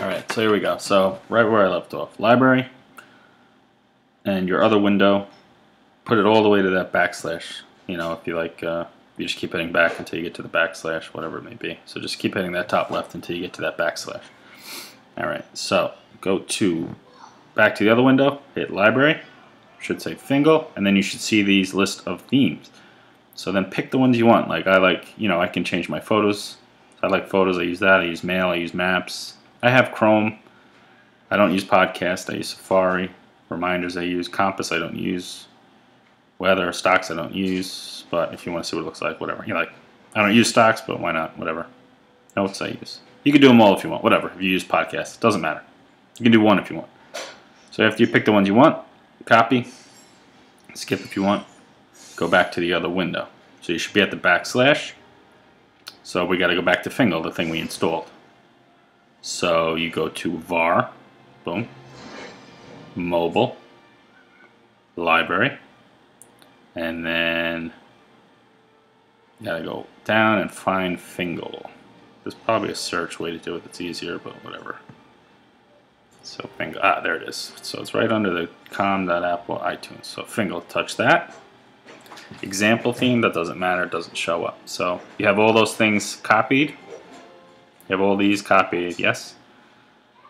Alright, so here we go. So right where I left off. Library and your other window, put it all the way to that backslash. You know, if you like, you just keep hitting back until you get to the backslash, whatever it may be. So just keep hitting that top left until you get to that backslash. Alright, so go to back to the other window, hit library, should say Fingal, and then you should see these list of themes. So then pick the ones you want. Like I like, you know, I can change my photos. I like photos, I use that. I use mail, I use maps. I have Chrome. I don't use podcast, I use Safari. Reminders I use. Compass I don't use. Weather, stocks I don't use. But if you want to see what it looks like, whatever. You like, I don't use stocks, but why not? Whatever. Notes I use. You can do them all if you want. Whatever. If you use podcasts, it doesn't matter. You can do one if you want. So after you pick the ones you want, copy, skip if you want, go back to the other window. So you should be at the backslash. So we got to go back to Fingal, the thing we installed. So you go to var, boom, mobile, library, and then you gotta go down and find Fingal. There's probably a search way to do it that's easier, but whatever. So Fingal, there it is. So it's right under the com.apple iTunes. So Fingal, touch that. Example theme, that doesn't matter, it doesn't show up. So you have all those things copied. You have all these copied, yes.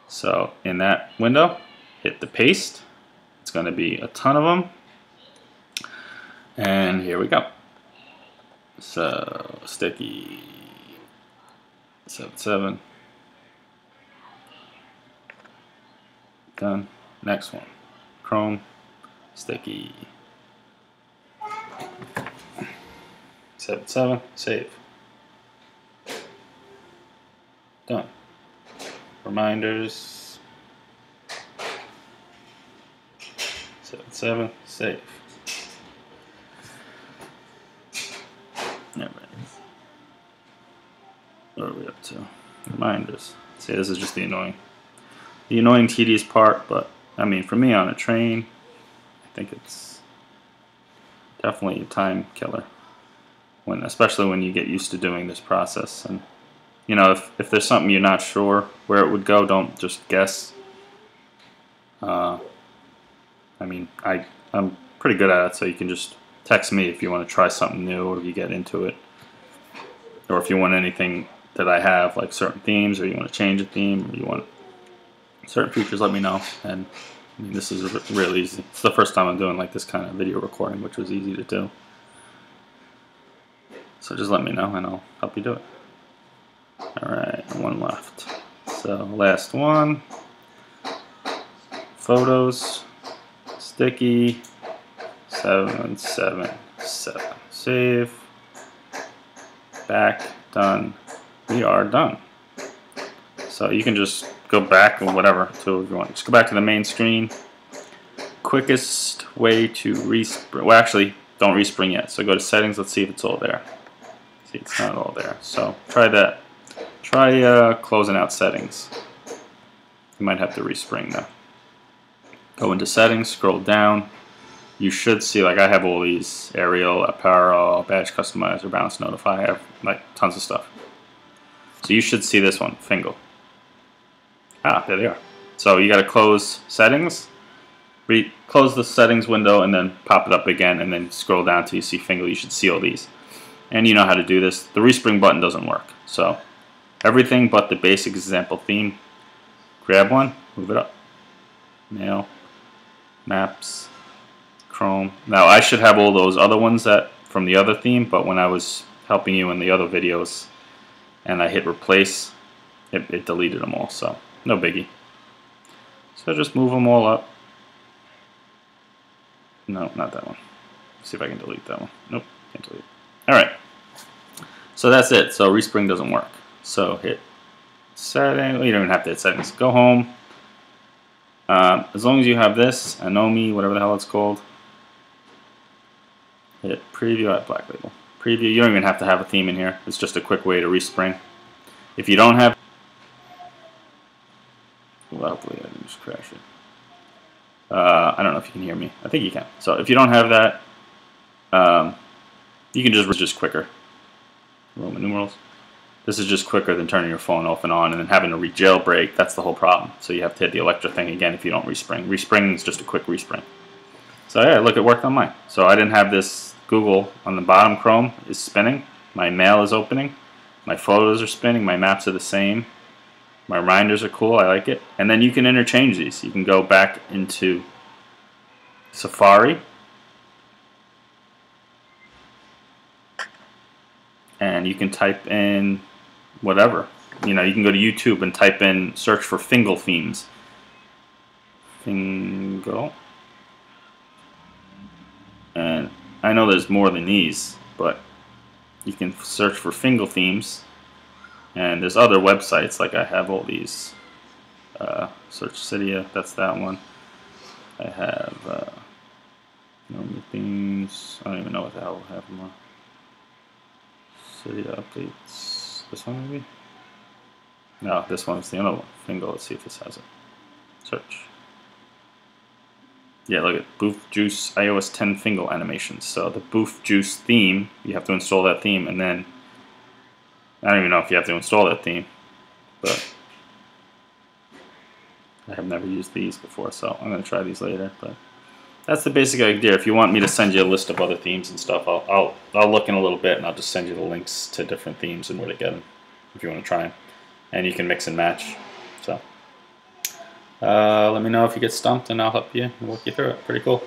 So in that window, hit the paste. It's going to be a ton of them. And here we go. So sticky 77. Done. Next one. Chrome sticky 77. Save. Done. Reminders. 77. Save. Alright. What are we up to? Reminders. See, this is just the annoying, tedious part, but I mean, for me on a train, I think it's definitely a time killer. Especially when you get used to doing this process. And you know, if there's something you're not sure where it would go, don't just guess. I mean, I'm pretty good at it, so you can just text me if you want to try something new or if you get into it. Or if you want anything that I have, like certain themes, or you want to change a theme, or you want certain features, let me know. And I mean, this is really easy. It's the first time I'm doing like this kind of video recording, which was easy to do. So just let me know and I'll help you do it. Alright, one left. So last one. Photos. Sticky. 777. Save. Back. Done. We are done. So you can just go back or whatever to if you want. Just go back to the main screen. Quickest way to respring. Well, actually, don't respring yet. So go to settings. Let's see if it's all there. See, it's not all there. So try that. Try closing out settings. You might have to respring though. Go into settings, scroll down. You should see, like I have all these aerial, apparel, badge customizer, balance notify. I have like tons of stuff. So you should see this one, Fingal. There they are. So you got to close settings, close the settings window, and then pop it up again, and then scroll down till you see Fingal. You should see all these. And you know how to do this. The respring button doesn't work. So everything but the basic example theme. Grab one, move it up. Mail, maps, Chrome. Now I should have all those other ones that from the other theme, but when I was helping you in the other videos and I hit replace, it deleted them all. So no biggie. So just move them all up. No, not that one. Let's see if I can delete that one. Nope, can't delete it. Alright. So that's it. So respring doesn't work. So hit settings. You don't even have to hit settings. Go home. As long as you have this, Anomi, whatever the hell it's called. Hit preview at Black Label. Preview. You don't even have to have a theme in here. It's just a quick way to respring. If you don't have, well, hopefully I didn't just crash it. I don't know if you can hear me. I think you can. So if you don't have that, you can just quicker. Roman numerals. This is just quicker than turning your phone off and on and then having to re-jailbreak. That's the whole problem. So you have to hit the Electra thing again if you don't respring. Respring is just a quick respring. So yeah, look, it worked on mine. So I didn't have this Google on the bottom. Chrome is spinning. My mail is opening. My photos are spinning. My maps are the same. My reminders are cool. I like it. And then you can interchange these. You can go back into Safari. And you can type in whatever. You know, you can go to YouTube and type in, search for Fingal themes. Fingal. And I know there's more than these, but you can search for Fingal themes. And there's other websites, like I have all these. Search Cydia, that's that one. I have normal themes. I don't even know what the hell I have more. Cydia updates. This one maybe? No, this one's the other one. Fingal, let's see if this has it. Search. Yeah, look at Boof Juice iOS 10 Fingal animations. So the Boof Juice theme, you have to install that theme, and then I don't even know if you have to install that theme, but I have never used these before, so I'm going to try these later. But that's the basic idea. If you want me to send you a list of other themes and stuff, I'll look in a little bit, and I'll just send you the links to different themes and where to get them if you want to try them. And you can mix and match. So let me know if you get stumped, and I'll help you and walk you through it. Pretty cool.